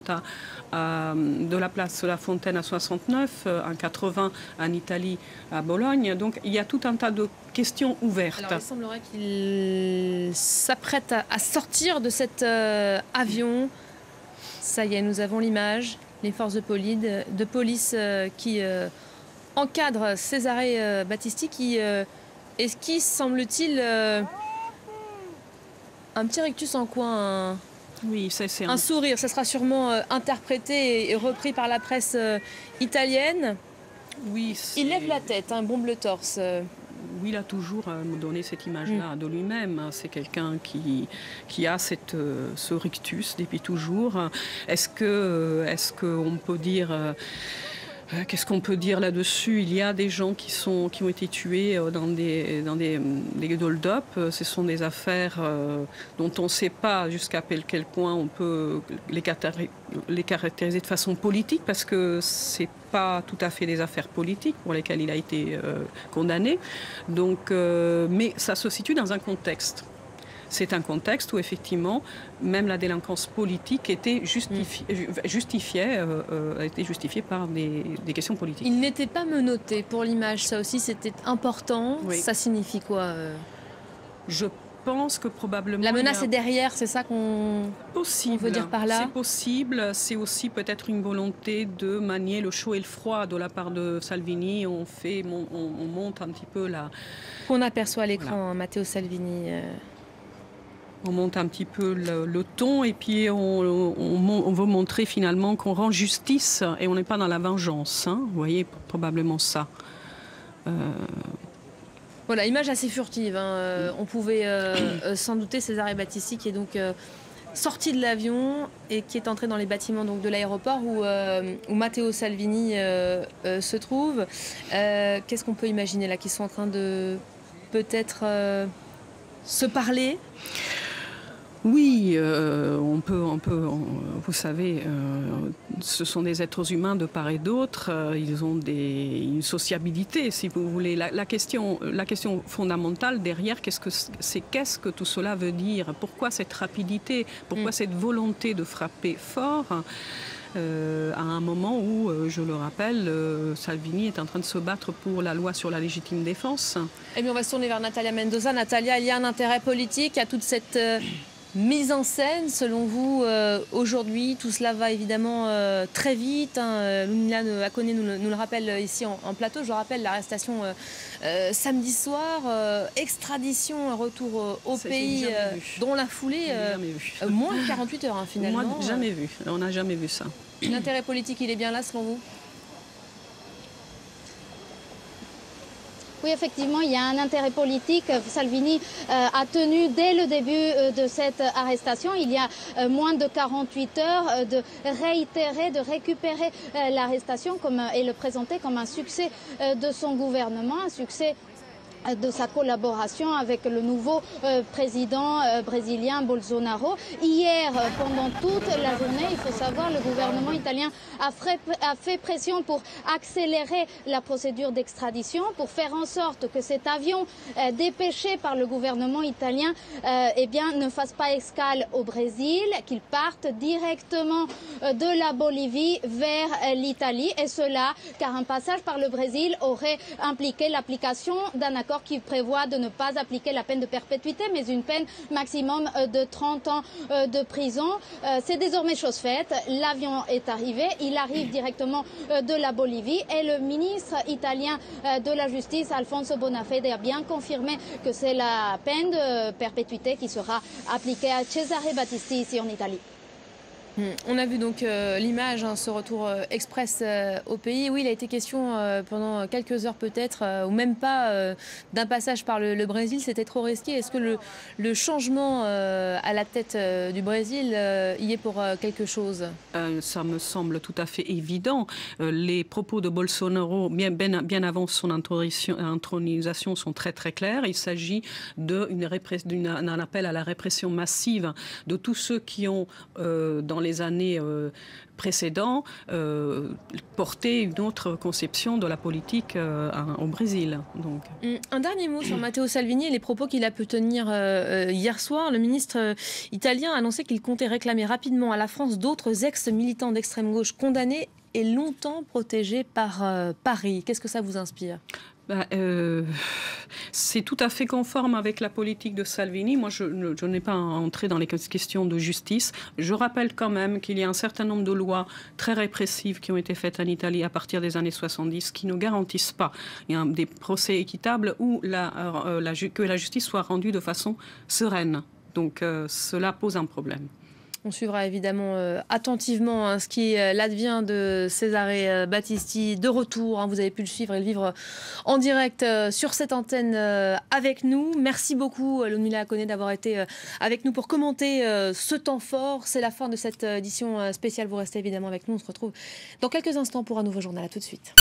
attentat de la place de la Fontaine à 69, en 80 en Italie, à Bologne. Donc il y a tout un tas de questions ouvertes. Alors, il semblerait qu'il s'apprête à sortir de cet avion. Ça y est, nous avons l'image. Les forces de police qui encadrent Cesare Battisti, qui esquisse, semble-t-il, un petit rictus en coin, oui, un sourire. Ça sera sûrement interprété et repris par la presse italienne. Oui, il lève la tête, bombe le torse. Oui, il a toujours donné cette image-là de lui-même. C'est quelqu'un qui a ce rictus depuis toujours. Est-ce qu'on peut dire... Qu'est-ce qu'on peut dire là-dessus? Il y a des gens qui ont été tués dans des hold-up. Ce sont des affaires dont on ne sait pas jusqu'à quel point on peut les caractériser de façon politique, parce que c'est pas tout à fait des affaires politiques pour lesquelles il a été condamné. Donc, mais ça se situe dans un contexte. C'est un contexte où, effectivement, même la délinquance politique était justifiée par des questions politiques. Il n'était pas menotté pour l'image, ça aussi, c'était important. Oui. Ça signifie quoi Je pense que probablement... La menace est derrière, c'est ça qu'on veut dire par là? C'est possible. C'est aussi peut-être une volonté de manier le chaud et le froid de la part de Salvini. On monte un petit peu la... Qu'on aperçoit à l'écran, voilà. Matteo Salvini... On monte un petit peu le ton et puis on veut montrer finalement qu'on rend justice et on n'est pas dans la vengeance. Vous voyez, probablement ça. Voilà, image assez furtive. On pouvait s'en douter. Cesare Battisti qui est donc sorti de l'avion et qui est entré dans les bâtiments donc, de l'aéroport où Matteo Salvini se trouve. Qu'est-ce qu'on peut imaginer là, qu'ils sont en train de peut-être se parler? Oui, on peut, vous savez, ce sont des êtres humains de part et d'autre, ils ont une sociabilité, si vous voulez. La question fondamentale derrière, qu'est-ce que tout cela veut dire? Pourquoi cette rapidité? Pourquoi cette volonté de frapper fort à un moment où, je le rappelle, Salvini est en train de se battre pour la loi sur la légitime défense? Eh bien, on va se tourner vers Natalia Mendoza. Natalia, il y a un intérêt politique à toute cette mise en scène, selon vous, aujourd'hui? Tout cela va évidemment très vite. Lunilla Akone nous le rappelle ici en plateau. Je rappelle l'arrestation samedi soir, extradition, un retour au pays, dont la foulée, moins de 48 heures finalement. Moi, jamais vu. On n'a jamais vu ça. L'intérêt politique, il est bien là, selon vous? Oui, effectivement, il y a un intérêt politique. Salvini a tenu dès le début de cette arrestation, il y a moins de 48 heures, de réitérer, de récupérer l'arrestation et le présenter comme un succès de son gouvernement, un succès de sa collaboration avec le nouveau président brésilien Bolsonaro. Hier, pendant toute la journée, il faut savoir, le gouvernement italien a fait pression pour accélérer la procédure d'extradition, pour faire en sorte que cet avion dépêché par le gouvernement italien ne fasse pas escale au Brésil, qu'il parte directement de la Bolivie vers l'Italie. Et cela, car un passage par le Brésil aurait impliqué l'application d'un accord qui prévoit de ne pas appliquer la peine de perpétuité, mais une peine maximum de 30 ans de prison. C'est désormais chose faite. L'avion est arrivé. Il arrive directement de la Bolivie et le ministre italien de la Justice, Alfonso Bonafede, a bien confirmé que c'est la peine de perpétuité qui sera appliquée à Cesare Battisti ici en Italie. On a vu donc l'image, ce retour express au pays. Oui, il a été question pendant quelques heures peut-être, ou même pas, d'un passage par le Brésil. C'était trop risqué. Est-ce que le changement à la tête du Brésil y est pour quelque chose? Ça me semble tout à fait évident. Les propos de Bolsonaro, bien avant son intronisation, sont très très clairs. Il s'agit d'un appel à la répression massive de tous ceux qui ont, dans les les années précédentes, portait une autre conception de la politique au Brésil. Donc. Un dernier mot sur Matteo Salvini et les propos qu'il a pu tenir hier soir. Le ministre italien a annoncé qu'il comptait réclamer rapidement à la France d'autres ex-militants d'extrême gauche condamnés et longtemps protégés par Paris. Qu'est-ce que ça vous inspire ? C'est tout à fait conforme avec la politique de Salvini. Moi, je n'ai pas entré dans les questions de justice. Je rappelle quand même qu'il y a un certain nombre de lois très répressives qui ont été faites en Italie à partir des années 70 qui ne garantissent pas des procès équitables ou que la justice soit rendue de façon sereine. Donc cela pose un problème. On suivra évidemment attentivement ce qui l'advient de Cesare Battisti de retour. Vous avez pu le suivre et le vivre en direct sur cette antenne avec nous. Merci beaucoup Lunmila Akoné d'avoir été avec nous pour commenter ce temps fort. C'est la fin de cette édition spéciale. Vous restez évidemment avec nous. On se retrouve dans quelques instants pour un nouveau journal. À tout de suite.